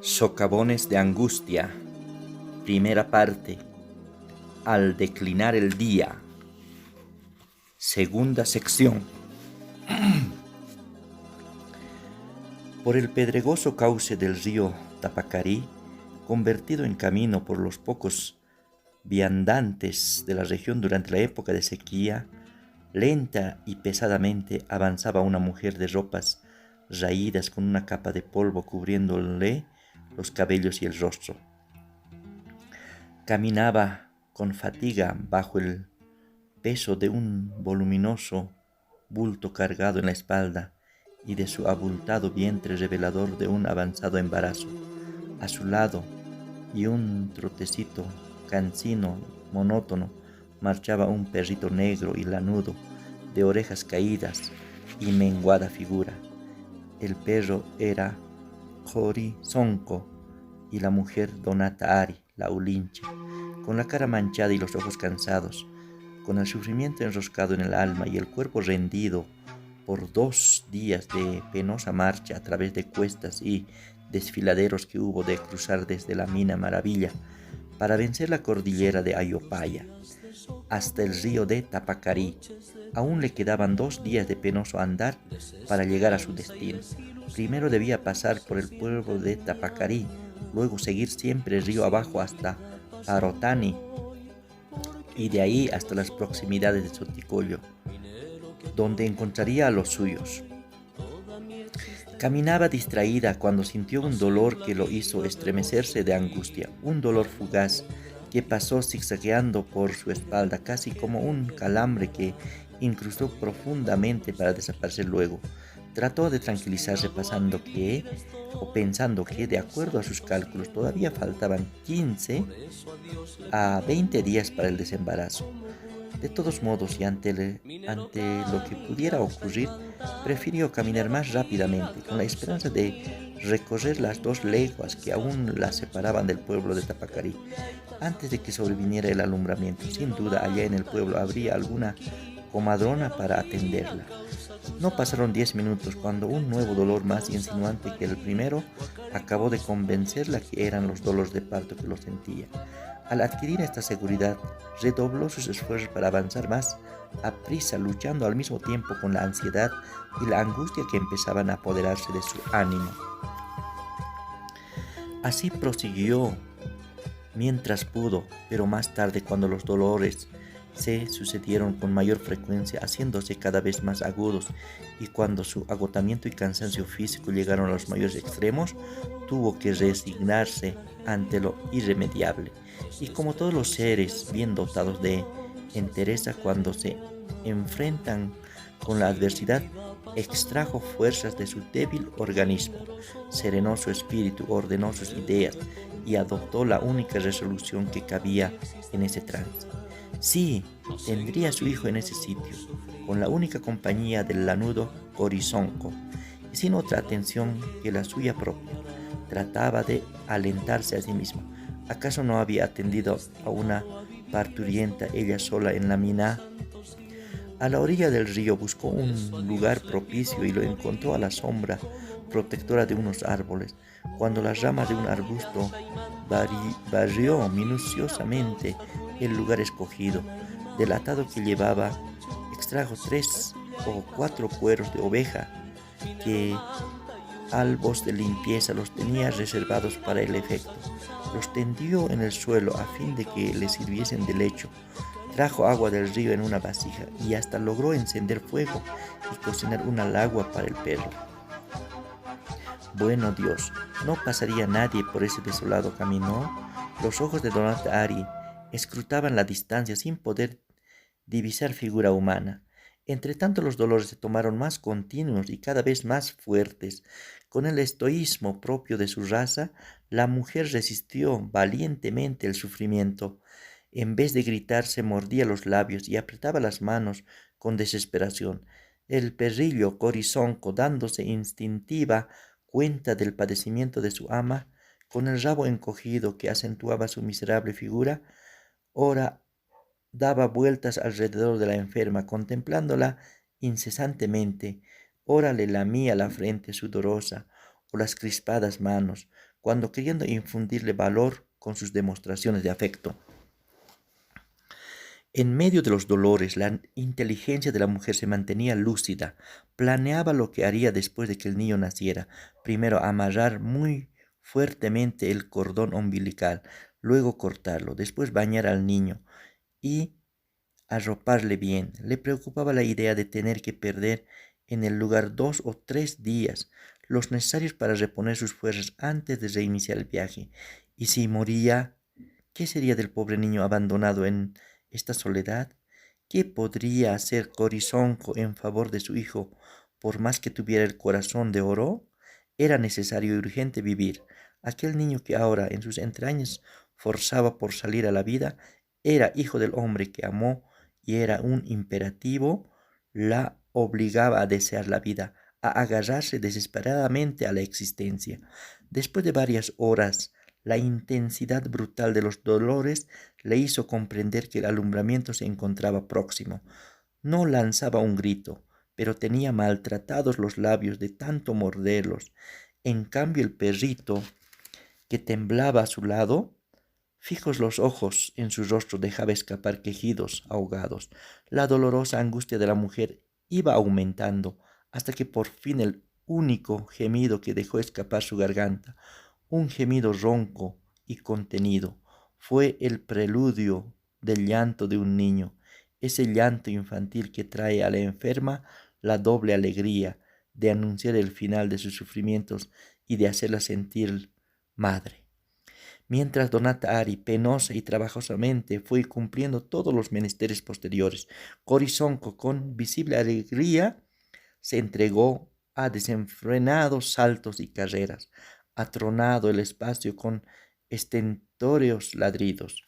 Socavones de angustia, primera parte, al declinar el día, segunda sección. Por el pedregoso cauce del río Tapacarí, convertido en camino por los pocos viandantes de la región durante la época de sequía, lenta y pesadamente avanzaba una mujer de ropas raídas con una capa de polvo cubriéndole los cabellos y el rostro. Caminaba con fatiga bajo el peso de un voluminoso bulto cargado en la espalda y de su abultado vientre revelador de un avanzado embarazo. A su lado, y un trotecito cansino, monótono, marchaba un perrito negro y lanudo, de orejas caídas y menguada figura. El perro era Cory Sonco y la mujer Donata Ari, la Ulinche, con la cara manchada y los ojos cansados, con el sufrimiento enroscado en el alma y el cuerpo rendido por 2 días de penosa marcha a través de cuestas y desfiladeros que hubo de cruzar desde la mina Maravilla para vencer la cordillera de Ayopaya hasta el río de Tapacarí. Aún le quedaban 2 días de penoso andar para llegar a su destino. Primero debía pasar por el pueblo de Tapacarí, luego seguir siempre río abajo hasta Arotani y de ahí hasta las proximidades de Soticollo, donde encontraría a los suyos. Caminaba distraída cuando sintió un dolor que lo hizo estremecerse de angustia, un dolor fugaz que pasó zigzagueando por su espalda, casi como un calambre que incrustó profundamente para desaparecer luego. Trató de tranquilizarse pensando que, de acuerdo a sus cálculos, todavía faltaban 15 a 20 días para el desembarazo. De todos modos, y ante lo que pudiera ocurrir, prefirió caminar más rápidamente, con la esperanza de recorrer las 2 leguas que aún la separaban del pueblo de Tapacarí, antes de que sobreviniera el alumbramiento. Sin duda, allá en el pueblo habría alguna comadrona para atenderla. No pasaron 10 minutos cuando un nuevo dolor más insinuante que el primero acabó de convencerla que eran los dolores de parto que lo sentía. Al adquirir esta seguridad, redobló sus esfuerzos para avanzar más aprisa, luchando al mismo tiempo con la ansiedad y la angustia que empezaban a apoderarse de su ánimo. Así prosiguió mientras pudo, pero más tarde, cuando los dolores se sucedieron con mayor frecuencia, haciéndose cada vez más agudos, y cuando su agotamiento y cansancio físico llegaron a los mayores extremos, tuvo que resignarse ante lo irremediable. Y como todos los seres bien dotados de entereza, cuando se enfrentan con la adversidad, extrajo fuerzas de su débil organismo, serenó su espíritu, ordenó sus ideas y adoptó la única resolución que cabía en ese trance. Sí, tendría a su hijo en ese sitio, con la única compañía del lanudo Horizonco, y sin otra atención que la suya propia. Trataba de alentarse a sí mismo. ¿Acaso no había atendido a una parturienta ella sola en la mina? A la orilla del río buscó un lugar propicio y lo encontró a la sombra protectora de unos árboles, cuando las ramas de un arbusto barrió minuciosamente el lugar escogido. Del atado que llevaba, extrajo 3 o 4 cueros de oveja que albos de limpieza los tenía reservados para el efecto. Los tendió en el suelo a fin de que le sirviesen de lecho. Trajo agua del río en una vasija y hasta logró encender fuego y cocinar una lagua para el perro. Bueno Dios, no pasaría nadie por ese desolado camino. Los ojos de Donata Ari escrutaban la distancia sin poder divisar figura humana. Entre tanto los dolores se tomaron más continuos y cada vez más fuertes. Con el estoísmo propio de su raza, la mujer resistió valientemente el sufrimiento. En vez de gritar, se mordía los labios y apretaba las manos con desesperación. El perrillo Corizonco, dándose instintiva cuenta del padecimiento de su ama, con el rabo encogido que acentuaba su miserable figura, ora daba vueltas alrededor de la enferma, contemplándola incesantemente, ora le lamía la frente sudorosa o las crispadas manos, cuando queriendo infundirle valor con sus demostraciones de afecto. En medio de los dolores, la inteligencia de la mujer se mantenía lúcida. Planeaba lo que haría después de que el niño naciera. Primero amarrar muy fuertemente el cordón umbilical, luego cortarlo, después bañar al niño y arroparle bien. Le preocupaba la idea de tener que perder en el lugar 2 o 3 días, los necesarios para reponer sus fuerzas antes de reiniciar el viaje. Y si moría, ¿qué sería del pobre niño abandonado en esta soledad? ¿Qué podría hacer Corizonco en favor de su hijo, por más que tuviera el corazón de oro? Era necesario y urgente vivir. Aquel niño que ahora en sus entrañas forzaba por salir a la vida era hijo del hombre que amó y era un imperativo, la obligaba a desear la vida, a agarrarse desesperadamente a la existencia. Después de varias horas, la intensidad brutal de los dolores le hizo comprender que el alumbramiento se encontraba próximo. No lanzaba un grito, pero tenía maltratados los labios de tanto morderlos. En cambio, el perrito, que temblaba a su lado, fijos los ojos en su rostro, dejaba escapar quejidos ahogados. La dolorosa angustia de la mujer iba aumentando hasta que por fin el único gemido que dejó escapar su garganta, un gemido ronco y contenido, fue el preludio del llanto de un niño, ese llanto infantil que trae a la enferma la doble alegría de anunciar el final de sus sufrimientos y de hacerla sentir madre. Mientras Donata Ari, penosa y trabajosamente, fue cumpliendo todos los menesteres posteriores, Corizonco, con visible alegría, se entregó a desenfrenados saltos y carreras, atronado el espacio con estentóreos ladridos.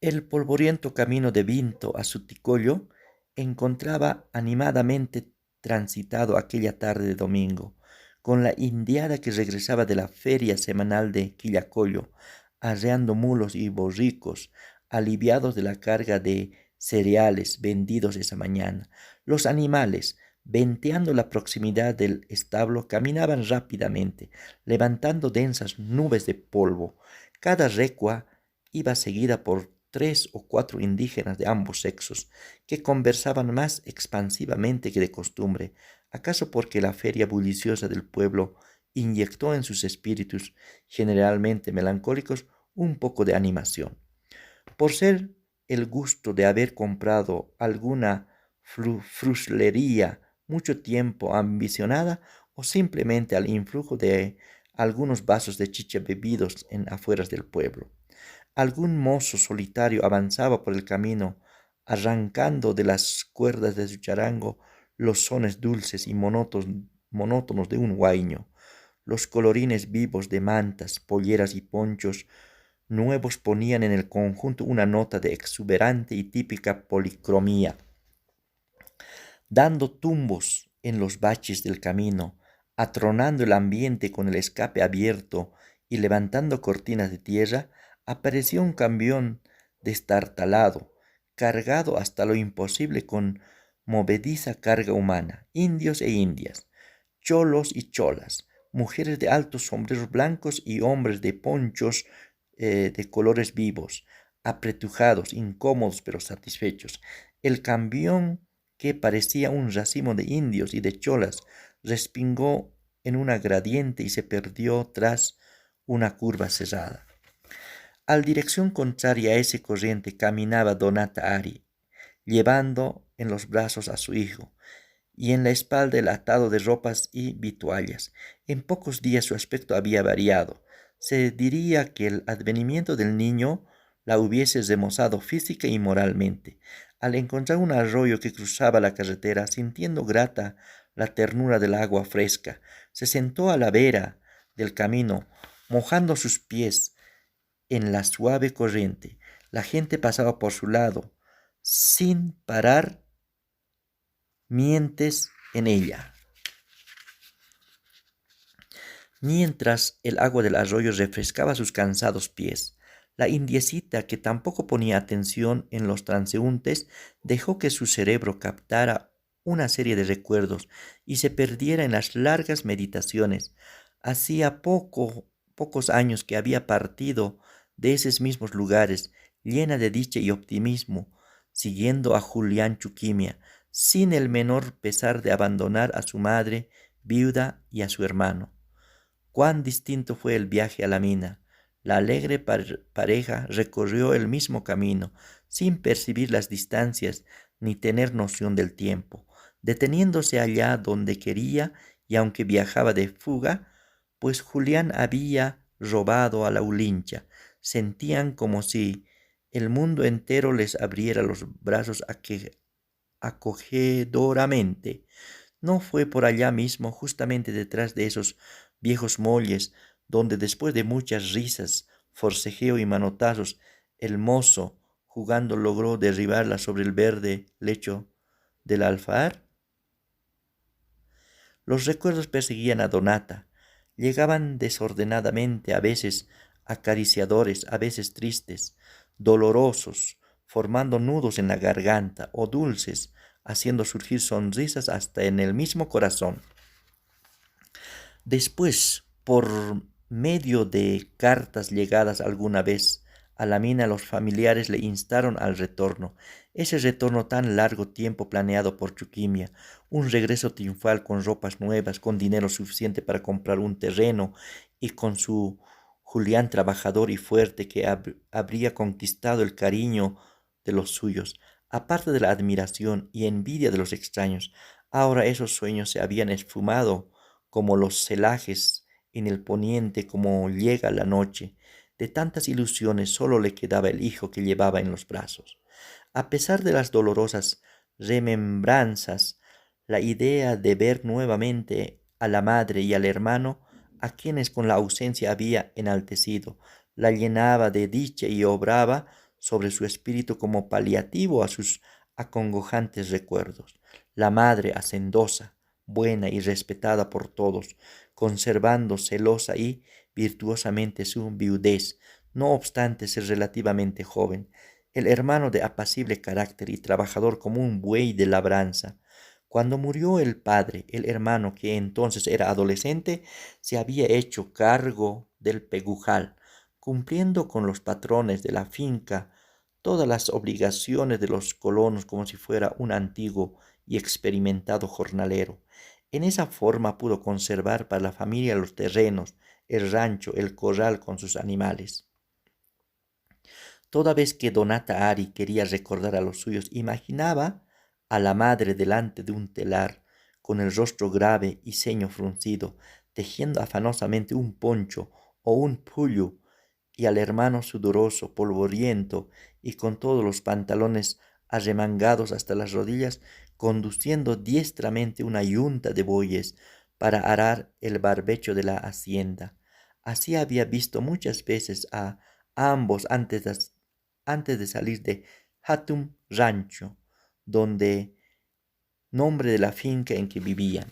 El polvoriento camino de Vinto a Suticollo encontraba animadamente transitado aquella tarde de domingo, con la indiada que regresaba de la feria semanal de Quillacollo, arreando mulos y borricos, aliviados de la carga de cereales vendidos esa mañana. Los animales, venteando la proximidad del establo, caminaban rápidamente, levantando densas nubes de polvo. Cada recua iba seguida por 3 o 4 indígenas de ambos sexos, que conversaban más expansivamente que de costumbre, acaso porque la feria bulliciosa del pueblo inyectó en sus espíritus, generalmente melancólicos, un poco de animación. Por ser el gusto de haber comprado alguna fruslería mucho tiempo ambicionada, o simplemente al influjo de algunos vasos de chicha bebidos en afueras del pueblo. Algún mozo solitario avanzaba por el camino, arrancando de las cuerdas de su charango los sones dulces y monótonos de un huayno. Los colorines vivos de mantas, polleras y ponchos nuevos ponían en el conjunto una nota de exuberante y típica policromía. Dando tumbos en los baches del camino, atronando el ambiente con el escape abierto y levantando cortinas de tierra, apareció un camión destartalado, cargado hasta lo imposible con movediza carga humana, indios e indias, cholos y cholas, mujeres de altos sombreros blancos y hombres de ponchos de colores vivos, apretujados, incómodos pero satisfechos. El camión, que parecía un racimo de indios y de cholas, respingó en una gradiente y se perdió tras una curva cerrada. Al dirección contraria a ese corriente caminaba Donata Ari, llevando en los brazos a su hijo, y en la espalda el atado de ropas y vituallas. En pocos días su aspecto había variado. Se diría que el advenimiento del niño la hubiese remozado física y moralmente. Al encontrar un arroyo que cruzaba la carretera, sintiendo grata la ternura del agua fresca, se sentó a la vera del camino, mojando sus pies en la suave corriente. La gente pasaba por su lado, sin parar mientes en ella. Mientras el agua del arroyo refrescaba sus cansados pies, la indiecita, que tampoco ponía atención en los transeúntes, dejó que su cerebro captara una serie de recuerdos y se perdiera en las largas meditaciones. Hacía pocos años que había partido de esos mismos lugares, llena de dicha y optimismo, siguiendo a Julián Chuquimia, sin el menor pesar de abandonar a su madre viuda y a su hermano. Cuán distinto fue el viaje a la mina. La alegre pareja recorrió el mismo camino, sin percibir las distancias ni tener noción del tiempo, deteniéndose allá donde quería y aunque viajaba de fuga, pues Julián había robado a la Ulincha, sentían como si el mundo entero les abriera los brazos acogedoramente. No fue por allá mismo, justamente detrás de esos viejos molles, donde después de muchas risas, forcejeo y manotazos, el mozo, jugando, logró derribarla sobre el verde lecho del alfar. Los recuerdos perseguían a Donata, llegaban desordenadamente, a veces acariciadores, a veces tristes, dolorosos, formando nudos en la garganta, o dulces, haciendo surgir sonrisas hasta en el mismo corazón. Después, por medio de cartas llegadas alguna vez a la mina, los familiares le instaron al retorno, ese retorno tan largo tiempo planeado por Chuquimia, un regreso triunfal con ropas nuevas, con dinero suficiente para comprar un terreno y con su Julián trabajador y fuerte que habría conquistado el cariño de los suyos, aparte de la admiración y envidia de los extraños. Ahora esos sueños se habían esfumado como los celajes en el poniente, como llega la noche. De tantas ilusiones solo le quedaba el hijo que llevaba en los brazos. A pesar de las dolorosas remembranzas, la idea de ver nuevamente a la madre y al hermano, a quienes con la ausencia había enaltecido, la llenaba de dicha y obraba sobre su espíritu como paliativo a sus acongojantes recuerdos. La madre hacendosa, buena y respetada por todos, conservando celosa y virtuosamente su viudez, no obstante ser relativamente joven, el hermano de apacible carácter y trabajador como un buey de labranza. Cuando murió el padre, el hermano, que entonces era adolescente, se había hecho cargo del pegujal, cumpliendo con los patrones de la finca todas las obligaciones de los colonos como si fuera un antiguo y experimentado jornalero. En esa forma pudo conservar para la familia los terrenos, el rancho, el corral con sus animales. Toda vez que Donata Ari quería recordar a los suyos, imaginaba a la madre delante de un telar, con el rostro grave y ceño fruncido, tejiendo afanosamente un poncho o un pullu, y al hermano sudoroso, polvoriento y con todos los pantalones arremangados hasta las rodillas, conduciendo diestramente una yunta de bueyes para arar el barbecho de la hacienda. Así había visto muchas veces a ambos antes de salir de Hatum Rancho, donde nombre de la finca en que vivían.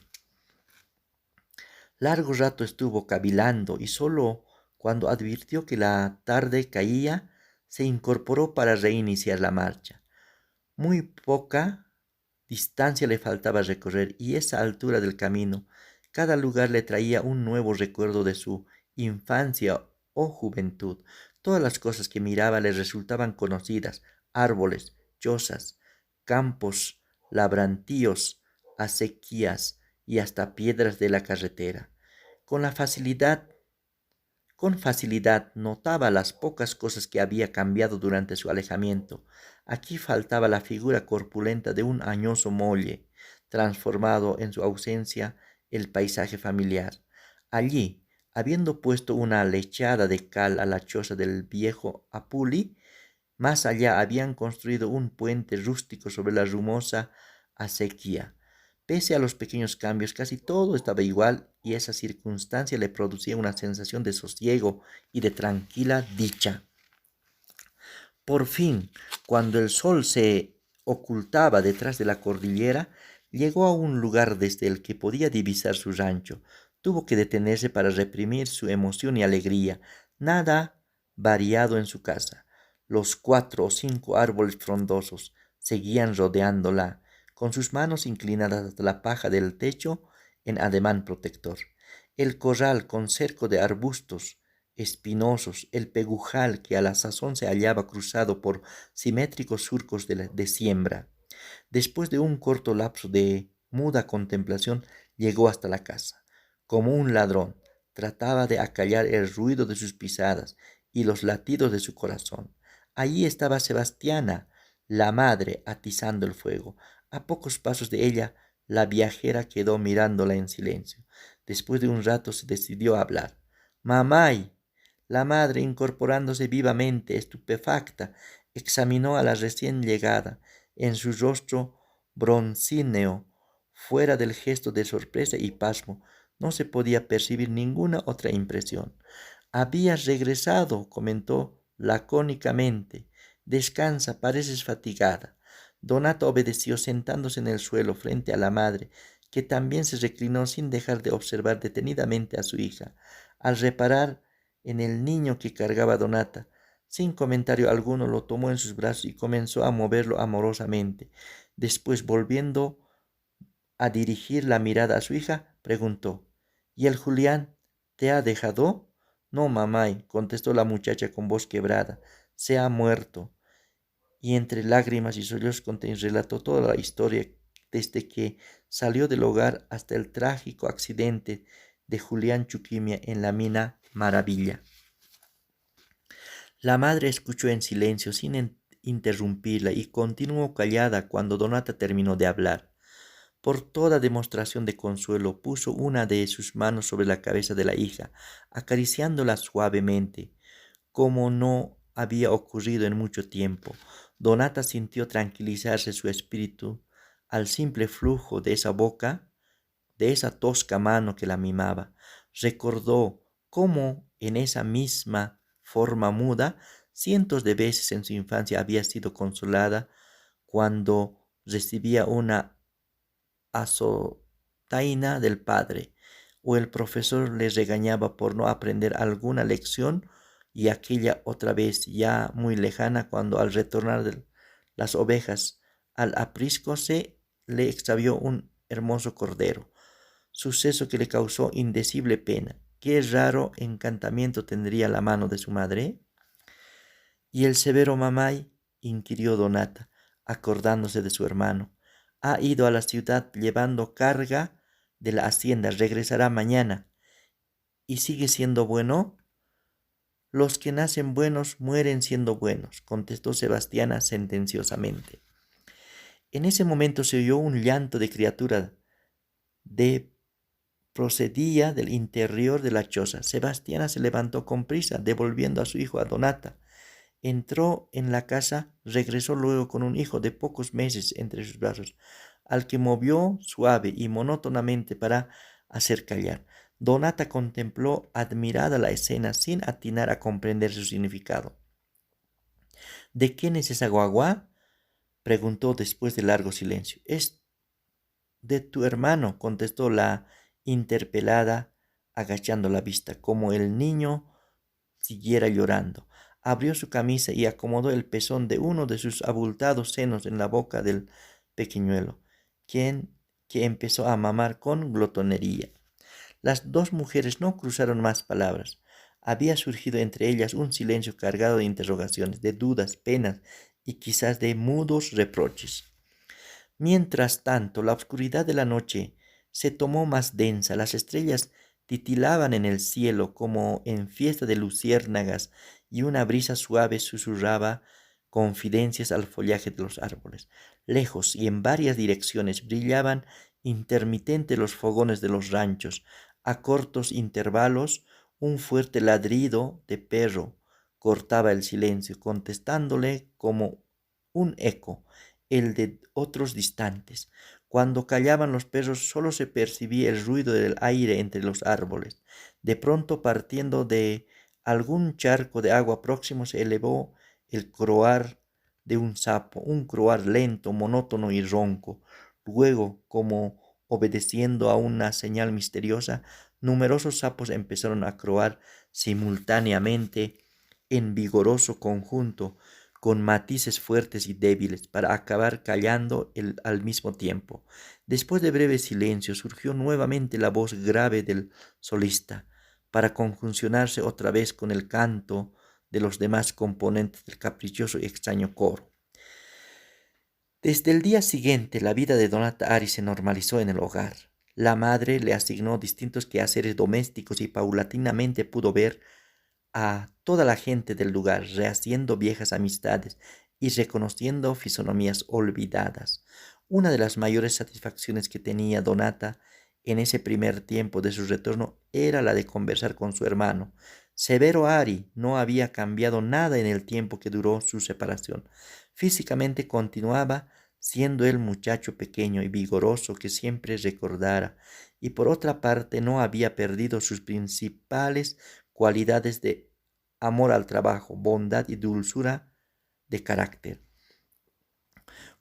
Largo rato estuvo cavilando y solo cuando advirtió que la tarde caía, se incorporó para reiniciar la marcha. Muy poca distancia le faltaba recorrer y esa altura del camino, cada lugar le traía un nuevo recuerdo de su infancia o juventud. Todas las cosas que miraba le resultaban conocidas: árboles, chozas, campos, labrantíos, acequias y hasta piedras de la carretera. Con la facilidad con facilidad notaba las pocas cosas que había cambiado durante su alejamiento. Aquí faltaba la figura corpulenta de un añoso molle, transformado en su ausencia el paisaje familiar. Allí, habiendo puesto una lechada de cal a la choza del viejo Apuli, más allá habían construido un puente rústico sobre la rumosa acequia. Pese a los pequeños cambios, casi todo estaba igual y esa circunstancia le producía una sensación de sosiego y de tranquila dicha. Por fin, cuando el sol se ocultaba detrás de la cordillera, llegó a un lugar desde el que podía divisar su rancho. Tuvo que detenerse para reprimir su emoción y alegría. Nada variado en su casa. Los 4 o 5 árboles frondosos seguían rodeándola, con sus manos inclinadas hasta la paja del techo en ademán protector. El corral con cerco de arbustos espinosos, el pegujal que a la sazón se hallaba cruzado por simétricos surcos de siembra. Después de un corto lapso de muda contemplación, llegó hasta la casa. Como un ladrón, trataba de acallar el ruido de sus pisadas y los latidos de su corazón. Allí estaba Sebastiana, la madre, atizando el fuego. A pocos pasos de ella, la viajera quedó mirándola en silencio. Después de un rato se decidió a hablar. «Mamay». La madre, incorporándose vivamente, estupefacta, examinó a la recién llegada. En su rostro broncíneo, fuera del gesto de sorpresa y pasmo, no se podía percibir ninguna otra impresión. «Habías regresado», comentó lacónicamente. «Descansa, pareces fatigada». Donato obedeció sentándose en el suelo frente a la madre, que también se reclinó sin dejar de observar detenidamente a su hija. Al reparar en el niño que cargaba Donata, sin comentario alguno lo tomó en sus brazos y comenzó a moverlo amorosamente. Después, volviendo a dirigir la mirada a su hija, preguntó: «¿Y el Julián te ha dejado?» «No, mamá», contestó la muchacha con voz quebrada, «se ha muerto». Y entre lágrimas y sollozos relató toda la historia desde que salió del hogar hasta el trágico accidente de Julián Chuquimia en la mina Maravilla. La madre escuchó en silencio sin interrumpirla y continuó callada cuando Donata terminó de hablar. Por toda demostración de consuelo, puso una de sus manos sobre la cabeza de la hija, acariciándola suavemente, como no había ocurrido en mucho tiempo. Donata sintió tranquilizarse su espíritu al simple flujo de esa boca, de esa tosca mano que la mimaba. Recordó cómo en esa misma forma muda cientos de veces en su infancia había sido consolada cuando recibía una azotaina del padre, o el profesor le regañaba por no aprender alguna lección, y aquella otra vez ya muy lejana cuando al retornar de las ovejas al aprisco se le extravió un hermoso cordero, suceso que le causó indecible pena. ¿Qué raro encantamiento tendría la mano de su madre? ¿Y el severo mamay?, inquirió Donata, acordándose de su hermano. Ha ido a la ciudad llevando carga de la hacienda, regresará mañana. ¿Y sigue siendo bueno? Los que nacen buenos mueren siendo buenos, contestó Sebastiana sentenciosamente. En ese momento se oyó un llanto de criatura procedía del interior de la choza. Sebastiana se levantó con prisa, devolviendo a su hijo a Donata. Entró en la casa, regresó luego con un hijo de pocos meses entre sus brazos, al que movió suave y monótonamente para hacer callar. Donata contempló admirada la escena sin atinar a comprender su significado. «¿De quién es esa guagua?», preguntó después de largo silencio. «Es de tu hermano», contestó la interpelada, agachando la vista, como el niño siguiera llorando. Abrió su camisa y acomodó el pezón de uno de sus abultados senos en la boca del pequeñuelo, que empezó a mamar con glotonería. Las dos mujeres no cruzaron más palabras. Había surgido entre ellas un silencio cargado de interrogaciones, de dudas, penas y quizás de mudos reproches. Mientras tanto, la oscuridad de la noche se tomó más densa. Las estrellas titilaban en el cielo como en fiesta de luciérnagas y una brisa suave susurraba confidencias al follaje de los árboles. Lejos y en varias direcciones brillaban intermitentes los fogones de los ranchos. A cortos intervalos, un fuerte ladrido de perro cortaba el silencio, contestándole como un eco el de otros distantes. Cuando callaban los perros solo se percibía el ruido del aire entre los árboles. De pronto, partiendo de algún charco de agua próximo, se elevó el croar de un sapo, un croar lento, monótono y ronco. Luego, como obedeciendo a una señal misteriosa, numerosos sapos empezaron a croar simultáneamente en vigoroso conjunto, con matices fuertes y débiles, para acabar callando al mismo tiempo. Después de breve silencio, surgió nuevamente la voz grave del solista, para conjuncionarse otra vez con el canto de los demás componentes del caprichoso y extraño coro. Desde el día siguiente, la vida de Donata Ari se normalizó en el hogar. La madre le asignó distintos quehaceres domésticos y paulatinamente pudo ver a toda la gente del lugar, rehaciendo viejas amistades y reconociendo fisonomías olvidadas. Una de las mayores satisfacciones que tenía Donata en ese primer tiempo de su retorno era la de conversar con su hermano. Severo Ari no había cambiado nada en el tiempo que duró su separación. Físicamente continuaba siendo el muchacho pequeño y vigoroso que siempre recordara, y por otra parte no había perdido sus principales cualidades de amor al trabajo, bondad y dulzura de carácter.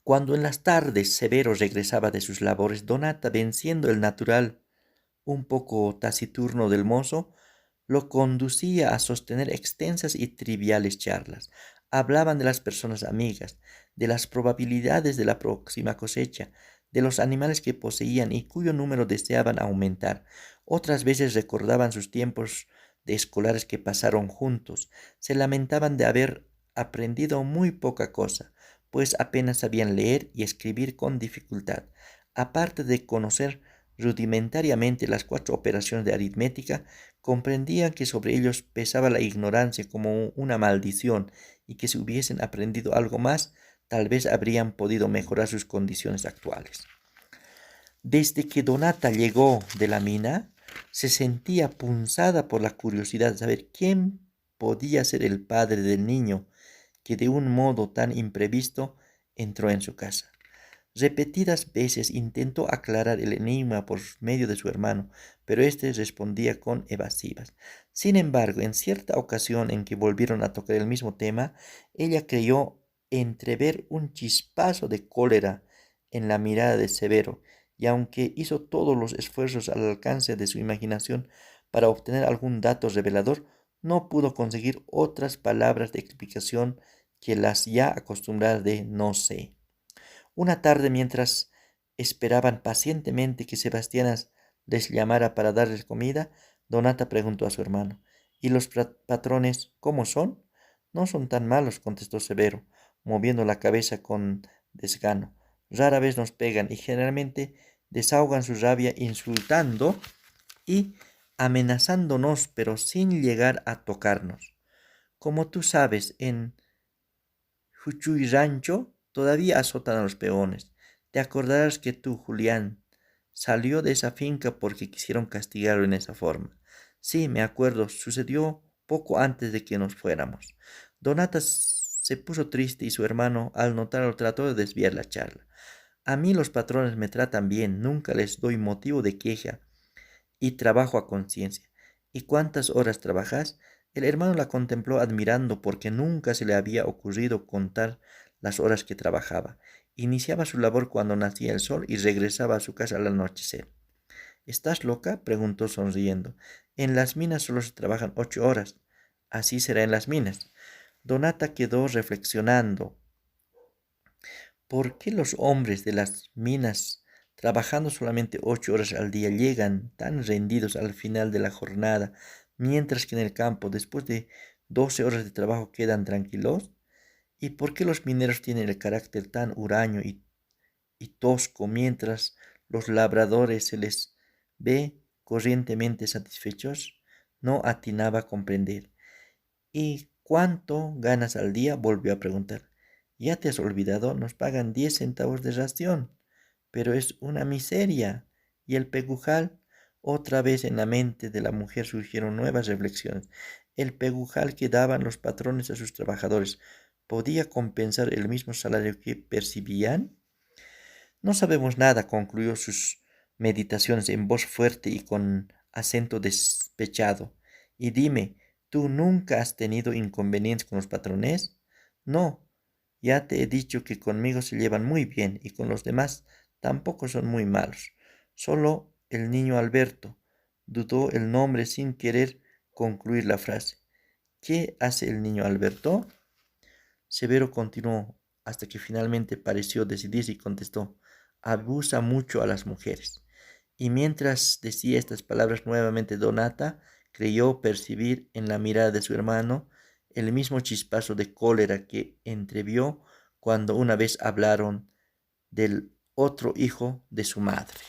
Cuando en las tardes Severo regresaba de sus labores, Donata, venciendo el natural un poco taciturno del mozo, lo conducía a sostener extensas y triviales charlas. Hablaban de las personas amigas, de las probabilidades de la próxima cosecha, de los animales que poseían y cuyo número deseaban aumentar. Otras veces recordaban sus tiempos de escolares que pasaron juntos. Se lamentaban de haber aprendido muy poca cosa, pues apenas sabían leer y escribir con dificultad. Aparte de conocer rudimentariamente las 4 operaciones de aritmética, comprendían que sobre ellos pesaba la ignorancia como una maldición y que si hubiesen aprendido algo más, tal vez habrían podido mejorar sus condiciones actuales. Desde que Donata llegó de la mina, se sentía punzada por la curiosidad de saber quién podía ser el padre del niño que de un modo tan imprevisto entró en su casa. Repetidas veces intentó aclarar el enigma por medio de su hermano, pero éste respondía con evasivas. Sin embargo, en cierta ocasión en que volvieron a tocar el mismo tema, ella creyó entrever un chispazo de cólera en la mirada de Severo, y aunque hizo todos los esfuerzos al alcance de su imaginación para obtener algún dato revelador, no pudo conseguir otras palabras de explicación que las ya acostumbradas de no sé. Una tarde, mientras esperaban pacientemente que Sebastianas les llamara para darles comida, Donata preguntó a su hermano: ¿Y los patrones cómo son? No son tan malos, contestó Severo, moviendo la cabeza con desgano. Rara vez nos pegan y generalmente desahogan su rabia insultando y amenazándonos, pero sin llegar a tocarnos. Como tú sabes, en Juchuy Rancho todavía azotan a los peones. Te acordarás que tú, Julián, salió de esa finca porque quisieron castigarlo en esa forma. Sí, me acuerdo, sucedió poco antes de que nos fuéramos. Donata se puso triste y su hermano, al notarlo, trató de desviar la charla. A mí los patrones me tratan bien, nunca les doy motivo de queja y trabajo a conciencia. ¿Y cuántas horas trabajas? El hermano la contempló admirando porque nunca se le había ocurrido contar las horas que trabajaba. Iniciaba su labor cuando nacía el sol y regresaba a su casa al anochecer. ¿Estás loca?, preguntó sonriendo. En las minas solo se trabajan 8 horas. Así será en las minas. Donata quedó reflexionando. ¿Por qué los hombres de las minas, trabajando solamente 8 horas al día, llegan tan rendidos al final de la jornada, mientras que en el campo, después de 12 horas de trabajo, quedan tranquilos? ¿Y por qué los mineros tienen el carácter tan huraño y tosco, mientras los labradores se les ve corrientemente satisfechos? No atinaba a comprender. ¿Y cuánto ganas al día?, volvió a preguntar. Ya te has olvidado, nos pagan 10 centavos de ración, pero es una miseria. ¿Y el pegujal? Otra vez en la mente de la mujer surgieron nuevas reflexiones. El pegujal que daban los patrones a sus trabajadores, ¿podía compensar el mismo salario que percibían? No sabemos nada, concluyó sus meditaciones en voz fuerte y con acento despechado. Y dime, ¿tú nunca has tenido inconvenientes con los patrones? No, ya te he dicho que conmigo se llevan muy bien y con los demás tampoco son muy malos. Solo el niño Alberto, dudó el nombre sin querer concluir la frase. ¿Qué hace el niño Alberto? Severo continuó hasta que finalmente pareció decidirse y contestó: abusa mucho a las mujeres. Y mientras decía estas palabras nuevamente, Donata creyó percibir en la mirada de su hermano el mismo chispazo de cólera que entrevió cuando una vez hablaron del otro hijo de su madre.